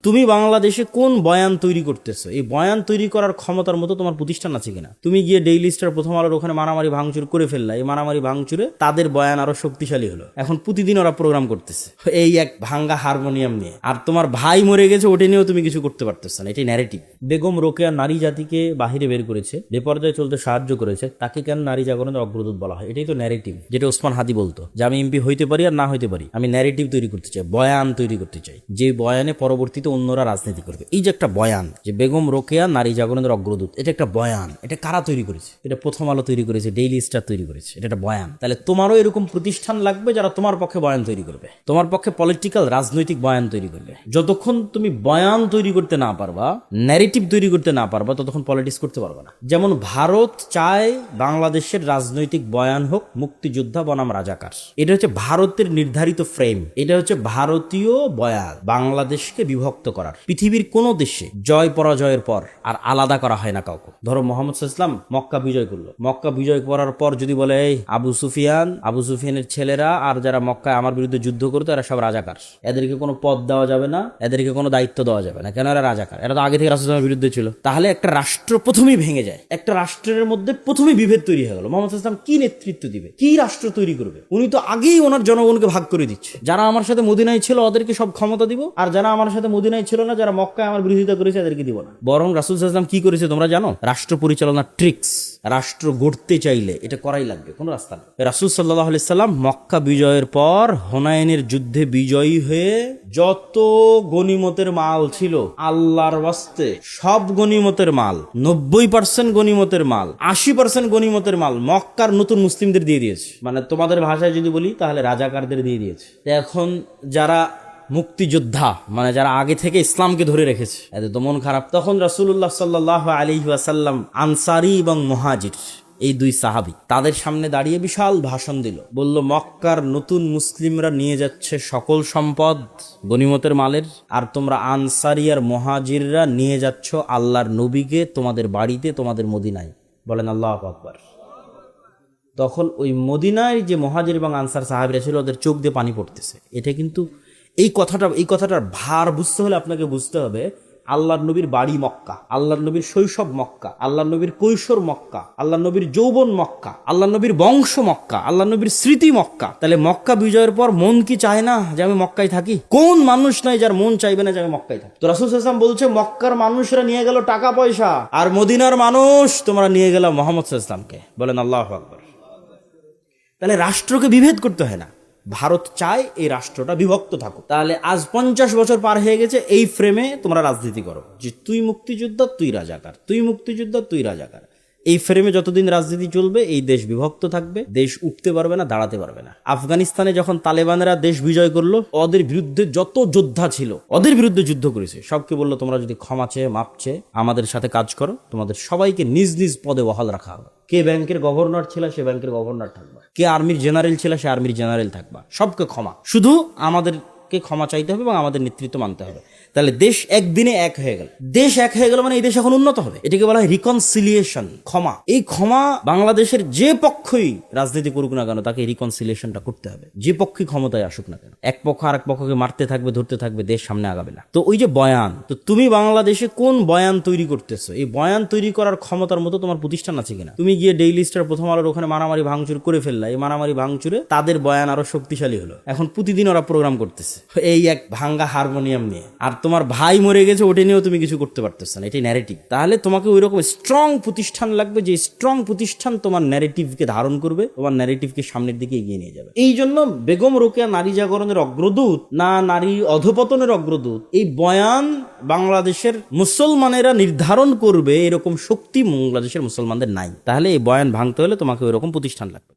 তুমি বাংলাদেশে কোন বয়ান তৈরি করতেছো? এই বয়ান তৈরি করার ক্ষমতার মতো তোমার প্রতিষ্ঠান আছে কিনা? তুমি গিয়ে ডেইলি স্টার, প্রথম আলোর ওখানে মারামারি ভাঙচুর করে ফেললা। এই মারামারি ভাঙচুরে তাদের বয়ান আরো শক্তিশালী হলো। এখন প্রতিদিন ওরা প্রোগ্রাম করতেছে এই এক ভাঙ্গা হারমোনিয়াম নিয়ে, আর তোমার ভাই মরে গেছে ওটা নিয়েও তুমি কিছু করতে পারতেছো না। এটাই ন্যারেটিভ। বেগম রোকেয়া নারী জাতিকে বাহিরে বের করেছে, বেপর্দায় চলতে সাহায্য করেছে, তাকে কেন নারী জাগরণের অগ্রদূত বলা হয়? এটাই তো ন্যারেটিভ, যেটা ওসমান হাদি বলতো যে আমি এমপি হইতে পারি আর না হইতে পারি, আমি ন্যারেটিভ তৈরি করতে চাই, বয়ান তৈরি করতে চাই, যে বয়ানে পরবর্তীতে অন্যরা রাজনীতি করবে। এই যে একটা বয়ান যে বেগম রোকেয়া নারী জাগরণের অগ্রদূত, এটা একটা বয়ান। এটা কারা তৈরি করেছে? এটা প্রথম আলো তৈরি করেছে, ডেইলি স্টার তৈরি করেছে। এটা একটা বয়ান। তাহলে তোমারও এরকম প্রতিষ্ঠান লাগবে যারা তোমার পক্ষে বয়ান তৈরি করবে, তোমার পক্ষে পলিটিক্যাল রাজনৈতিক বয়ান তৈরি করবে। যতক্ষণ তুমি বয়ান তৈরি করতে না পারবা, ন্যারেটিভ তৈরি করতে না পারবা, ততক্ষণ পলিটিক্স করতে পারবা না। যেমন ভারত চায় বাংলাদেশের রাজনৈতিক বয়ান হোক মুক্তিযোদ্ধা বনাম রাজাকার। এটা হচ্ছে ভারতের নির্ধারিত ফ্রেম, এটা হচ্ছে ভারতীয় বয়ান বাংলাদেশকে বিভক্ত করার। পৃথিবীর কোন দেশে জয় পরাজয়ের পর আর আলাদা করা হয় না কাউকে। ধরো মোহাম্মদ সাল্লাল্লাহু আলাইহি ওয়াসাল্লাম মক্কা বিজয় করলো, মক্কা বিজয় করার পর যদি বলে এই আবু সুফিয়ানের ছেলেরা আর যারা মক্কায় আমার বিরুদ্ধে যুদ্ধ করতো এরা সব রাজাকার, এদেরকে কোনো পদ দেওয়া যাবে না, এদেরকে কোনো দায়িত্ব দেওয়া যাবে না, কেন এরা রাজাকার, এরা তো আগে থেকে রাসূলুল্লাহর বিরুদ্ধে ছিল। তাহলে একটা রাষ্ট্র প্রথমেই ভেঙে যায়, একটা রাষ্ট্রের মধ্যে প্রথমেই বিভেদ তৈরি হয়ে গেল। মোহাম্মদ সাল্লাল্লাহু আলাইহি ওয়াসাল্লাম কি নেতৃত্ব দিবে, কি রাষ্ট্র তৈরি করবে? উনি তো আগেই ওনার জনগণকে ভাগ করে দিচ্ছে, যারা আমার সাথে মদিনায় ছিল ওদেরকে সব ক্ষমতা দিব, আর যারা আমার সাথে মদিনায় ছিল না, যারা মক্কায় আমার বিরোধিতা করেছে এদেরকে দিব না। বরং রাসূল সাল্লাল্লাহু আলাইহি ওয়াসাল্লাম কি করেছে তোমরা জানো? রাষ্ট্র পরিচালনার ট্রিক্স। রাষ্ট্র গড়তে চাইলে এটা করাই লাগবে, কোনো রাস্তা নেই। রাসূল সাল্লাল্লাহু আলাইহি সাল্লাম মক্কা বিজয়ের পর হুনাইনের যুদ্ধে বিজয়ী হয়ে যত গনিমতের মাল ছিল আল্লাহর ওয়াস্তে সব গনিমতের মাল, 90% গনিমতের মাল, 80% গনিমতের মাল মক্কার নতুন মুসলিমদের দিয়ে দিয়েছে। মানে তোমাদের ভাষায় যদি বলি তাহলে রাজাকারদের দিয়ে দিয়েছে। এখন যারা মুক্তিযোদ্ধা, মানে যারা আগে থেকে ইসলামকে ধরে রেখেছে, এদের তো মন খারাপ। তখন রাসূলুল্লাহ সাল্লাল্লাহু আলাইহি ওয়াসাল্লাম আনসারী এবং মুহাজির এই দুই সাহাবী তাদের সামনে দাঁড়িয়ে বিশাল ভাষণ দিল, বলল মক্কার নতুন মুসলিমরা নিয়ে যাচ্ছে সকল সম্পদ গনিমতের মালের, আর তোমরা আনসারী আর মুহাজিররা নিয়ে যাচ্ছ আল্লাহর নবীকে তোমাদের বাড়িতে, তোমাদের মদিনায়। বলেন আল্লাহু আকবার। তখন ওই মদিনায় যে মুহাজির এবং আনসার সাহাবীরা ছিল ওদের চোখ দিয়ে পানি পড়তেছে। এটা কিন্তু এই কথাটার ভার বুঝতে হলে আপনাকে বুঝতে হবে আল্লাহর নবীর বাড়ি মক্কা, আল্লাহর নবীর শৈশব মক্কা, আল্লাহর নবীর কৈশোর মক্কা, আল্লাহর নবীর যৌবন মক্কা, আল্লাহর নবীর বংশ মক্কা, আল্লাহর নবীর স্মৃতি মক্কা। তাহলে মক্কা বিজয়ের পর মন কি চায় না যে আমি মক্কায় থাকি? কোন মানুষ নাই যার মন চাইবে না যে আমি মক্কায় থাকি? তো রাসূল সাল্লাল্লাহু আলাইহি ওয়াসাল্লাম বলছে মক্কার মানুষরা নিয়ে গেল টাকা পয়সা, আর মদিনার মানুষ তোমরা নিয়ে গেল মুহাম্মদ সাল্লাল্লাহু আলাইহি ওয়াসাল্লামকে। বলেন আল্লাহু আকবার। তাহলে রাষ্ট্রকে বিভেদ করতে হয় না, ভারত চায় এই রাষ্ট্রটা বিভক্ত থাকুক। তাহলে আজ 50 বছর পার হয়ে গেছে, এই ফ্রেমে তোমরা রাজনীতি করো যে তুই মুক্তিযোদ্ধা তুই রাজাকার, তুই মুক্তিযোদ্ধা তুই রাজাকার। এই ফ্রেমে যতদিন রাজনীতি চলবে এই দেশ বিভক্ত থাকবে, দেশ উঠতে পারবে না, দাঁড়াতে পারবে না। আফগানিস্তানে যখন তালেবানরা দেশ বিজয় করলো, ওদের বিরুদ্ধে যত যোদ্ধা ছিল ওদের বিরুদ্ধে যুদ্ধ করেছে, সবকে বললো তোমরা যদি ক্ষমা চেয়ে মাপ চেয়ে আমাদের সাথে কাজ করো, তোমাদের সবাইকে নিজ নিজ পদে বহাল রাখা হবে। কে ব্যাংকের গভর্নর ছিল সে ব্যাংকের গভর্নর থাকবা, কে আর্মির জেনারেল ছিল সে আর্মির জেনারেল থাকবা, সবকে ক্ষমা, শুধু আমাদেরকে ক্ষমা চাইতে হবে এবং আমাদের নেতৃত্ব মানতে হবে। তাহলে দেশ একদিনে এক হয়ে গেল। দেশ এক হয়ে গেল মানে এই দেশ এখন উন্নত হবে। এটাকে বলা হয় রিকনসিলিয়েশন, ক্ষমা। এই ক্ষমা বাংলাদেশের যে পক্ষই রাজনীতি করুক না কেন তাকে রিকনসিলিয়েশনটা করতে হবে, যে পক্ষই ক্ষমতায় আসুক না কেন। এক পক্ষ আরেক পক্ষকে মারতে থাকবে, ধরতে থাকবে, দেশ সামনে আগাবে না। তো ওই যে বয়ান, তো তুমি বাংলাদেশে কোন বয়ান তৈরি করতেছো? এই বয়ান তৈরি করার ক্ষমতার মতো তোমার প্রতিষ্ঠান আছে কিনা? তুমি গিয়ে ডেইলি স্টার, প্রথম আলোর ওখানে মারামারি ভাঙচুর করে ফেললা। এই মারামারি ভাঙচুরে তাদের বয়ান আরো শক্তিশালী হলো। এখন প্রতিদিন ওরা প্রোগ্রাম করতেছে এই এক ভাঙ্গা হারমোনিয়াম নিয়ে, আর তোমার ভাই মরে গেছে ওটা নিয়েও তুমি কিছু করতে পারতেছ না। এটাই ন্যারেটিভ। তাহলে তোমাকে ওই রকম স্ট্রং প্রতিষ্ঠান লাগবে, যে স্ট্রং প্রতিষ্ঠান তোমার ন্যারেটিভকে ধারণ করবে, তোমার ন্যারেটিভকে সামনের দিকে এগিয়ে নিয়ে যাবে। এই জন্য বেগম রোকেয়া নারী জাগরণের অগ্রদূত না নারী অধপতনের অগ্রদূত, এই বয়ান বাংলাদেশের মুসলমানেরা নির্ধারণ করবে, এরকম শক্তি বাংলাদেশের মুসলমানদের নাই। তাহলে এই বয়ান ভাঙতে হলে তোমাকে ওই রকম প্রতিষ্ঠান লাগবে।